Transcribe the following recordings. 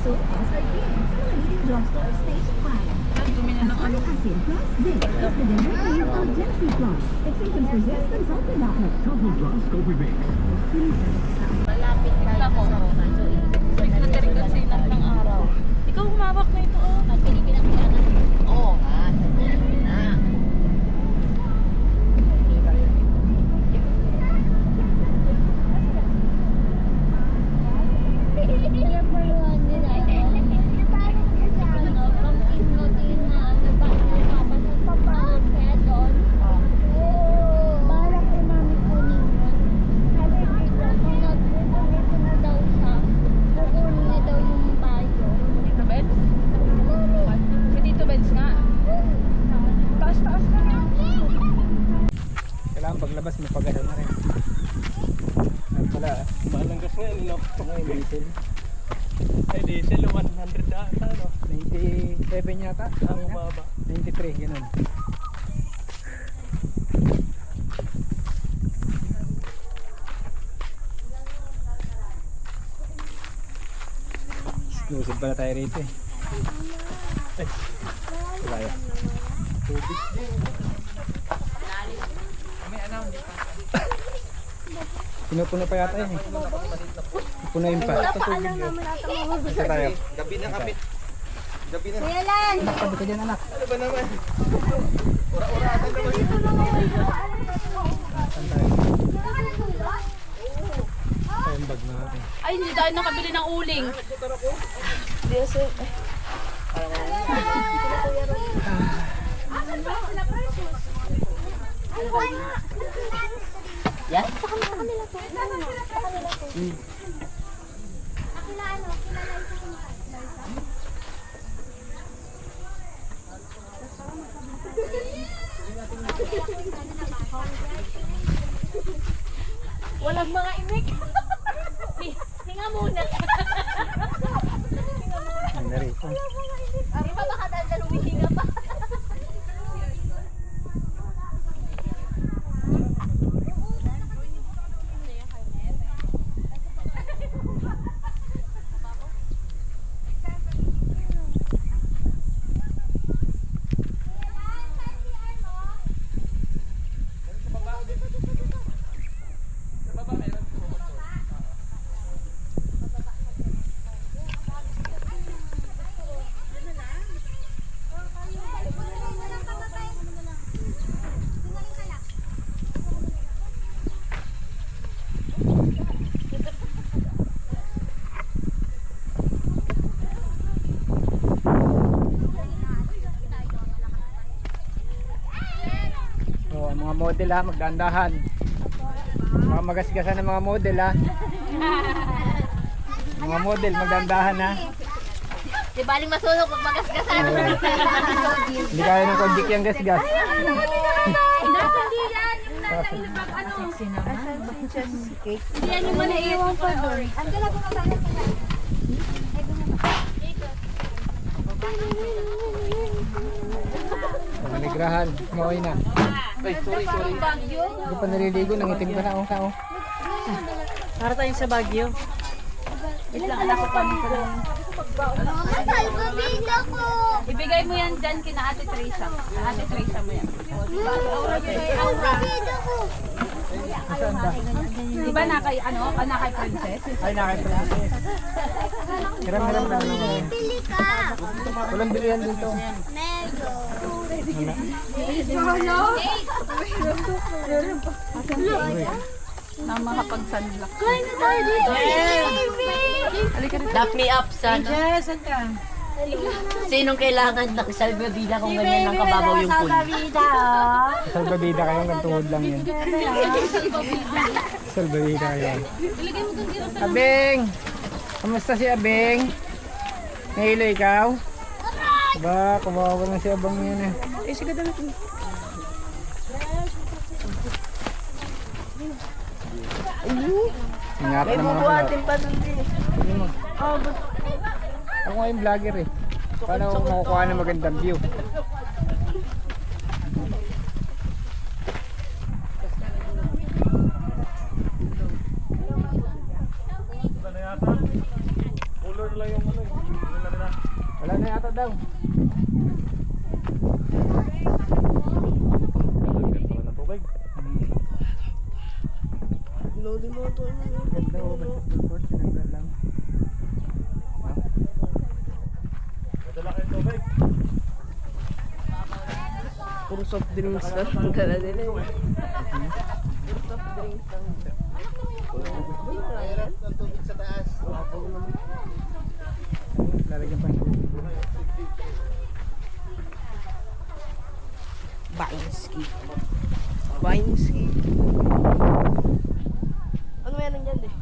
also Oscar Games, mga leading drugstores nationwide. Asin Plus, this is the delivery of Genesee Plus. If symptoms persist, consult your doctor. Couple Plus, Kobe Bakes. Malapit tayo sa Samahan. So, Nagkatarik ka sa inang ng araw. Ikaw humawak na ito, oh. at pinipinakita na. Oo nga, sabihin na. Si Tito Benz nga. Taas-taas na nga. Kailangan paglabas mo pagano na rin. Ano pala, Mahal ang gas ngayon, no? ngayon diesel. Ay, diesel, 100 ata, no? 97 yata. Ang mababa. 93, ganun. Exclusive pala tayo rito eh. Wala yan. Tubig. Pinupuno pa yata yun eh. Pupunuin pa. Isa tayo. Gabi na kami. Gabi na. Anak, tabi ka dyan anak. Ano ba naman? Saan tayo? Ito yung bag natin. Ay, hindi tayo nakabili ng uling. Yan? Walang mga imik. Hinga muna. Ang narito. Ari pa baka dahil humihinga pa. Oh, ang mga model ha, magdandahan. Mga magasgasan ng mga model ha. Mga model, magdandahan ha. Di baling masunog pag magasgasan. Hindi kaya ng kondik yung gasgas. Hindi yan yung maliiwan pa doon. Pamaligrahan, kumaway na. Ay, sorry. Hindi pa naliligo, nangitim ka na oh. Kao. Para tayo sa Baguio. Wait lang, anak ko pa nito lang. Ibigay mo yan dyan kina Ate Teresa. Ate Teresa mo yan. Saan ba? Di ba nakay, nakay princess? Ay, nakay-princess. Hiram-hiram lang naman. Walang bilihan dito. Na makapag-sunblock. Lock me up, son. Sinong kailangan ng salvavida kung ganyan lang kababaw yung pool? Salbabida kayo, hanggang tuhod lang yun. Salbabida kayo. Abeng! Kamusta si Abeng? Nahilo ikaw? Ba, kawawa na si Abang yun eh. Eh, sige dala. Ingatan naman ako. May pa doon din. Ako nga yung vlogger eh. Paano ako makukuha ng magandang view? Color lang yung ano. Ano yata daw? Wala tubig. Ganda o, basketball court, sinanggal lang. Madala kayo tubig. Puro soft drinks na. Ang dala nila eh. Lalagyan pa ng Bainski. Bainski. Ano meron dyan eh?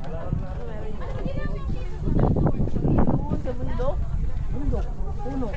Ano meron dyan? Doon sa bundok? Bundok? Puno?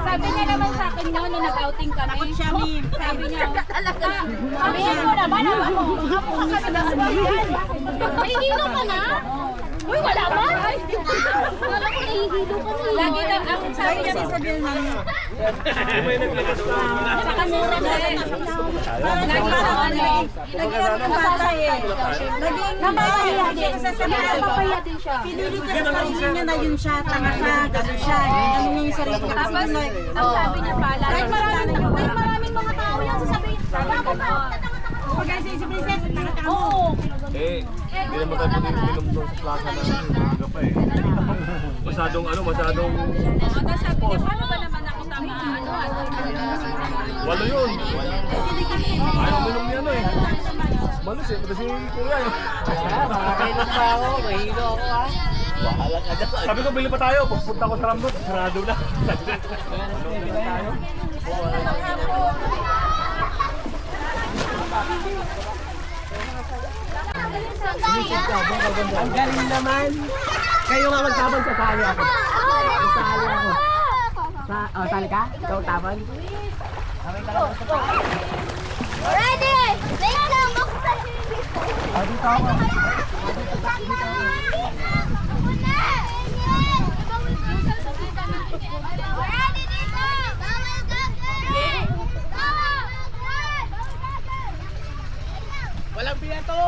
Sabi niya naman sa akin no, nung nag-outing kami. Takot siya, Mim. Sabi niya, sabi niya mo naman, ako kasi nasa bayan. May hilo ka na? Uy, wala ba? Wala ko nahihilo ka na. Lagi na, sabi niya, sasabihin mo. Saka muna na eh. Lagi sa ano. Lagi ang patay eh. Naging napapaya din. Napapaya din siya. Pinili niya sa sarili niya na yun siya, tanga siya, gano'n siya. Gano'n niya yung sarili niya. Tapos, ang sabi niya pala, kahit maraming mga tao yan sasabihin, tama ba? Pag kasi si Princess, tanga ka mo. Oo. Hindi naman tayo pwede uminom doon sa plaza na umaga pa eh. Masyadong masyadong... Tapos sabi niya, paano ba naman ako tama? Walo yun. Ayaw uminom niya eh. Malis eh, pati si Kuya eh. Makakainom pa ako. Mahilo ako ha. Bahala ka dyan. Sabi ko, bili pa tayo. Pagpunta ko sa Rambut, sarado na. Ang galing naman. Kayo nga magtabon sa sali ako. Sali ako. Sali ka? Ikaw magtabon? Ready! Wait lang, buksan niyo yung Dito ako. Ready dito! Bawal gagawin! Walang biyato!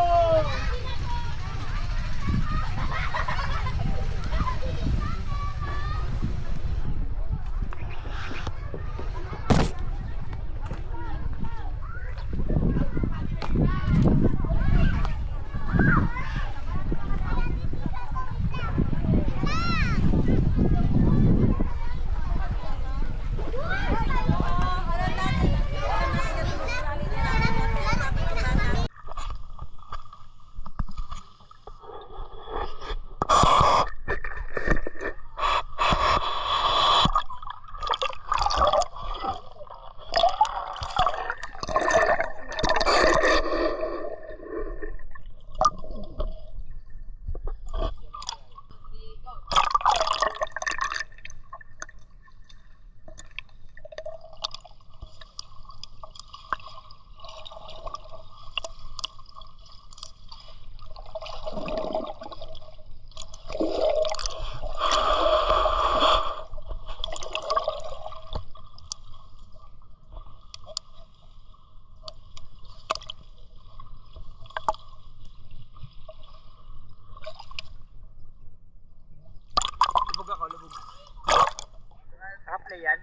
Naka-play yan?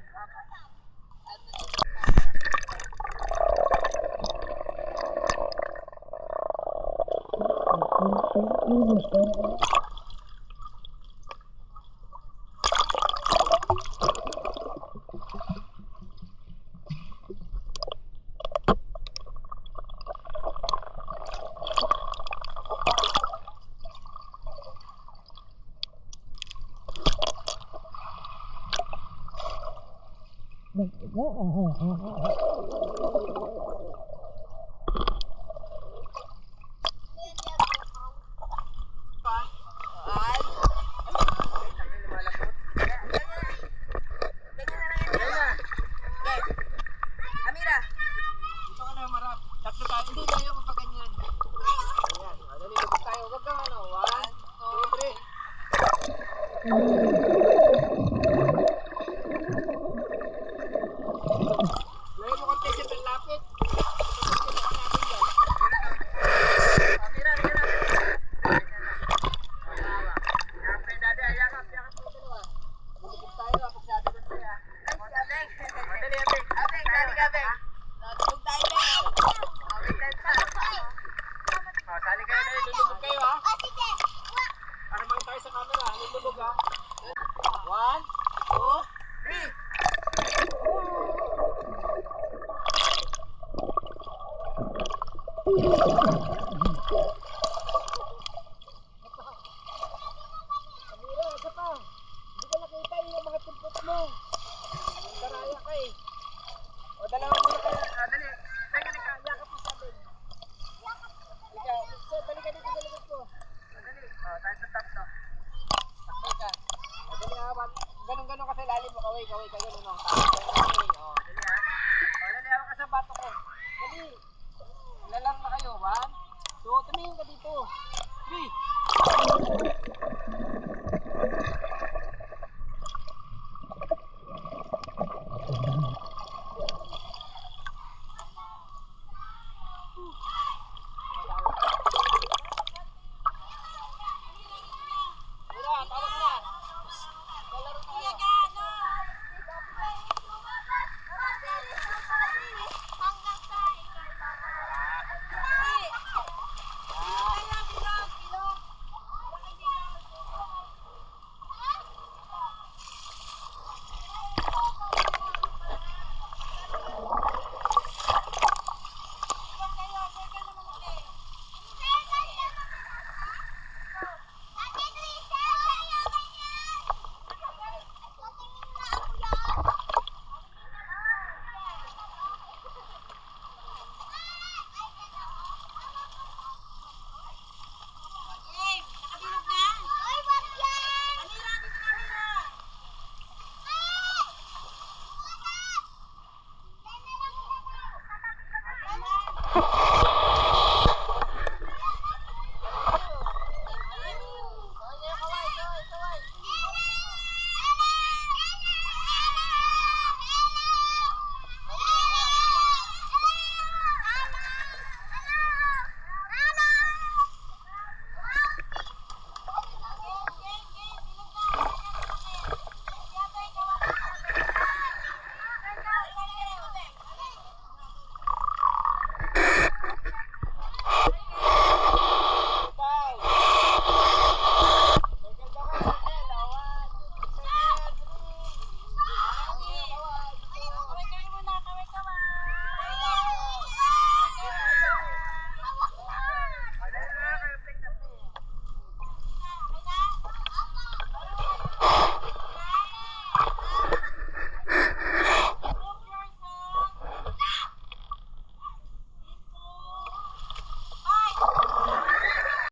tayo marap. Tatlo tayo. Hindi tayo mapaganyan. Ayan. Dali, lubog tayo. Huwag kang ano. 1, 2, 3. Layo mo konti siya ng lapit. Sali kayo na, lulubog kayo ha. Para makita tayo sa camera, lulubog ha. 1, 2, 3. Kamira, isa pa. Hindi ko nakita yung mga tumpot mo. Daraya ka eh. O, dalawa muna kayo. Dali. Sige, yakap mo sabi. Ikaw, so, dali ka dito sa likod ko. Dali. O, tayo sa top, no? Takbo ka. O, dali ha. Ganun-ganun ka sa lalim mo. Kaway ka ganun, no? Kaway. O, dali ha. O, dali ha. Ka sa bato ko. Dali. Lalang na kayo. 1, 2, tumingin ka dito. 3.